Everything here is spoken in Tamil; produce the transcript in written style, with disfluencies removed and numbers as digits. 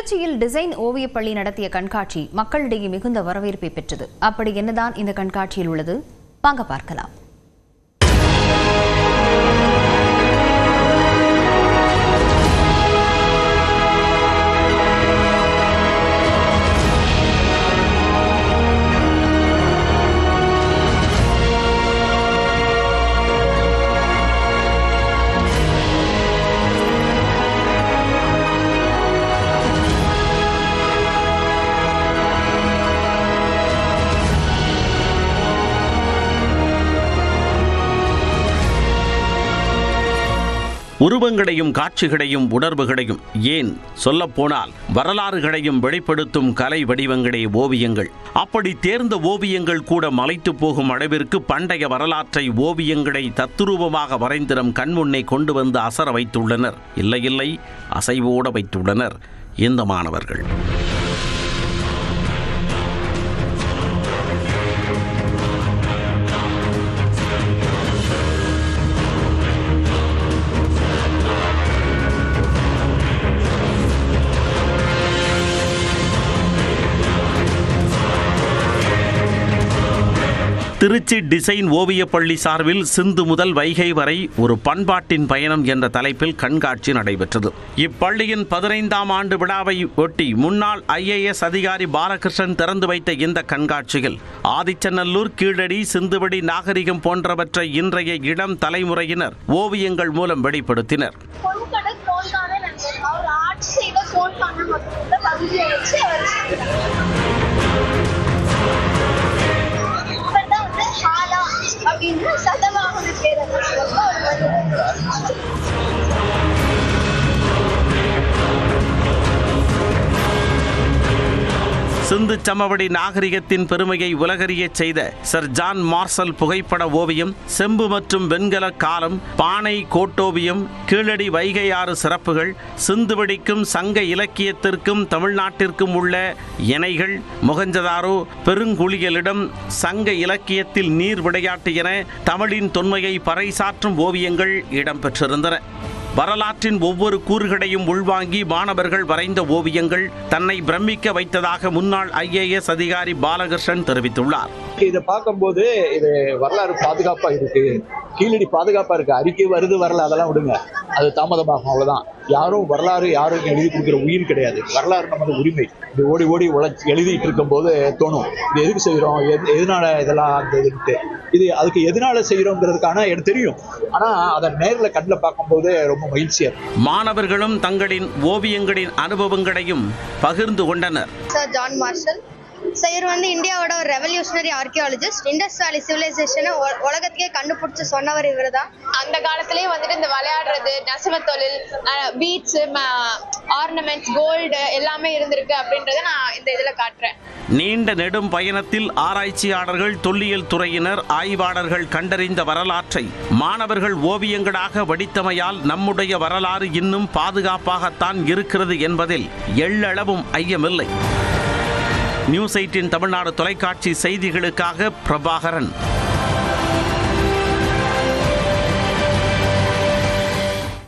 திருச்சியில் டிசைன் ஓவிய பள்ளி நடத்திய கண்காட்சி மக்களிடையே மிகுந்த வரவேற்பை பெற்றது. அப்படி என்னதான் இந்த கண்காட்சியில் உள்ளது, வாங்க பார்க்கலாம். உருவங்களையும் காட்சிகளையும் உணர்வுகளையும், ஏன் சொல்லப்போனால் வரலாறுகளையும் வெளிப்படுத்தும் கலை வடிவங்களே ஓவியங்கள். அப்படி தேர்ந்த ஓவியங்கள் கூட மலைத்து போகும் அளவிற்கு பண்டைய வரலாற்றை ஓவியங்களை தத்துரூபமாக வரைந்து நம் கண்முன்னே கொண்டு வந்து அசர வைத்துள்ளனர். இல்லை, அசைவோட வைத்துள்ளனர் இந்த மாணவர்கள். திருச்சி டிசைன் ஓவிய பள்ளி சார்பில் சிந்து முதல் வைகை வரை ஒரு பண்பாட்டின் பயணம் என்ற தலைப்பில் கண்காட்சி நடைபெற்றது. இப்பள்ளியின் 15ஆம் ஆண்டு விழாவை ஒட்டி முன்னாள் IAS அதிகாரி பாலகிருஷ்ணன் திறந்து வைத்த இந்த கண்காட்சியில் ஆதிச்சநல்லூர், கீழடி, சிந்துவெளி நாகரிகம் போன்றவற்றை இன்றைய இளம் தலைமுறையினர் ஓவியங்கள் மூலம் வெளிப்படுத்தினர். சிந்து சமவெளி நாகரிகத்தின் பெருமையை உலகறியச் செய்த சர் ஜான் மார்சல் புகைப்பட ஓவியம், செம்பு மற்றும் வெண்கல காலம், பானை கோட்டோவியம், கீழடி வைகையாறு சிறப்புகள், சிந்துவெளிக்கும் சங்க இலக்கியத்திற்கும் தமிழ்நாட்டிற்கும் உள்ள இணைகள், மொஹஞ்சதாரோ, பெருங்குளியலிடம், சங்க இலக்கியத்தில் நீர் விளையாட்டு என தமிழின் தொன்மையை பறைசாற்றும் ஓவியங்கள் இடம்பெற்றிருந்தன. வரலாற்றின் ஒவ்வொரு கூறுகளையும் உள்வாங்கி மாணவர்கள் வரைந்த ஓவியங்கள் தன்னை பிரமிக்க வைத்ததாக முன்னாள் IAS அதிகாரி பாலகிருஷ்ணன் தெரிவித்துள்ளார். இதை பார்க்கும்போது இது வரலாறு பாதுகாப்பா இருக்கு, கீழடி பாதுகாப்பா இருக்கு. அறிக்கை வருது வரல, அதெல்லாம் விடுங்க, அது தாமதமாகும், அவ்வளவுதான். வரலாறு யாரும் எழுதி கொடுக்குற உயிர் கிடையாது. வரலாறு நமது உரிமை. இது ஓடி ஓடி எழுதிட்டு இருக்கும் போது தோணும், இது எதுக்கு செய்யறோம், எதனால இதெல்லாம் இது அதுக்கு எதனால செய்யறோங்கிறதுக்கான எனக்கு தெரியும். ஆனா அதை நேரில் கண்ணில் பார்க்கும்போது ரொம்ப மகிழ்ச்சியா இருக்கு. மாணவர்களும் தங்களின் ஓவியங்களின் அனுபவங்களையும் பகிர்ந்து கொண்டனர். சார் ஜான் மார்ஷல் சார் இந்தியாவோட ஒரு ரெவல்யூஷனரி ஆர்கியாலஜிஸ்ட். இண்டஸ் வேலி சிவிலைசேஷனை உலகத்துக்கே கண்டுபிடிச்சு சொன்னவர் இவர் தான். அந்த காலத்திலேயே இந்த விளையாடுறது, நெசவு தொழில், பீட்ஸ், ஆர்னமெண்ட்ஸ், கோல்டு எல்லாமே இருந்திருக்கு அப்படின்றத நான் இந்த இதுல காட்டுறேன். நீண்ட நெடும் பயணத்தில் ஆராய்ச்சியாளர்கள், தொல்லியல் துறையினர், ஆய்வாளர்கள் கண்டறிந்த வரலாற்றை மாணவர்கள் ஓவியங்களாக வடித்தமையால் நம்முடைய வரலாறு இன்னும் பாதுகாப்பாகத்தான் இருக்கிறது என்பதில் எள்ளளவும் ஐயமில்லை. நியூஸ் 8 தமிழ்நாடு தொலைக்காட்சி செய்திகளுக்காக பிரபாகரன்.